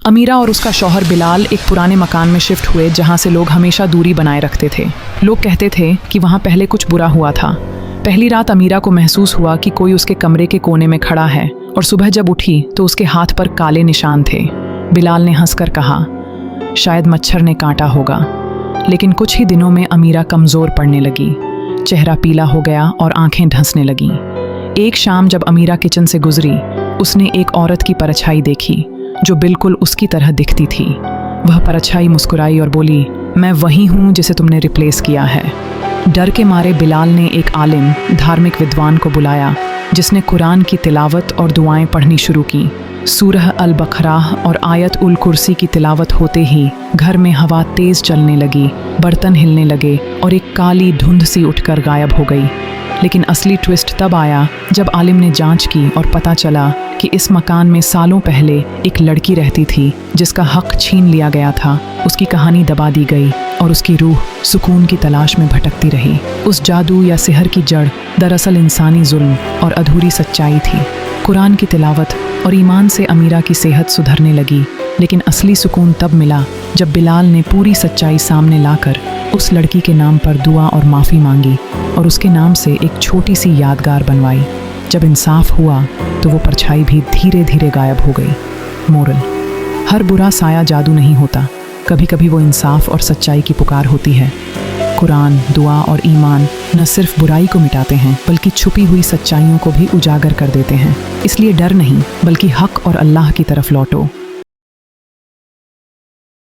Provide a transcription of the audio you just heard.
अमीरा और उसका शौहर बिलाल एक पुराने मकान में शिफ्ट हुए जहाँ से लोग हमेशा दूरी बनाए रखते थे। लोग कहते थे कि वहाँ पहले कुछ बुरा हुआ था। पहली रात अमीरा को महसूस हुआ कि कोई उसके कमरे के कोने में खड़ा है और सुबह जब उठी तो उसके हाथ पर काले निशान थे। बिलाल ने हंसकर कहा, शायद मच्छर ने काटा होगा। लेकिन कुछ ही दिनों में अमीरा कमज़ोर पड़ने लगी। चेहरा पीला हो गया और आंखें ढंसने लगीं। एक शाम जब अमीरा किचन से गुजरी, उसने एक औरत की परछाई देखी जो बिल्कुल उसकी तरह दिखती थी। वह परछाई मुस्कुराई और बोली, मैं वही हूँ जिसे तुमने रिप्लेस किया है। डर के मारे बिलाल ने एक आलिम, धार्मिक विद्वान को बुलाया जिसने कुरान की तिलावत और दुआएं पढ़नी शुरू की। सूरह अल बकराह और आयत उल कुर्सी की तिलावत होते ही घर में हवा तेज चलने लगी, बर्तन हिलने लगे और एक काली धुंध सी उठकर गायब हो गई। लेकिन असली ट्विस्ट तब आया जब आलिम ने जांच की और पता चला कि इस मकान में सालों पहले एक लड़की रहती थी जिसका हक छीन लिया गया था। उसकी कहानी दबा दी गई और उसकी रूह सुकून की तलाश में भटकती रही। उस जादू या सिहर की जड़ दरअसल इंसानी जुल्म और अधूरी सच्चाई थी। कुरान की तिलावत और ईमान से अमीरा की सेहत सुधरने लगी, लेकिन असली सुकून तब मिला जब बिलाल ने पूरी सच्चाई सामने लाकर उस लड़की के नाम पर दुआ और माफ़ी मांगी और उसके नाम से एक छोटी सी यादगार बनवाई। जब इंसाफ हुआ तो वो परछाई भी धीरे धीरे गायब हो गई। मोरल: हर बुरा साया जादू नहीं होता, कभी कभी वो इंसाफ और सच्चाई की पुकार होती है। कुरान, दुआ और ईमान न सिर्फ बुराई को मिटाते हैं बल्कि छुपी हुई सच्चाइयों को भी उजागर कर देते हैं। इसलिए डर नहीं बल्कि हक और अल्लाह की तरफ लौटो।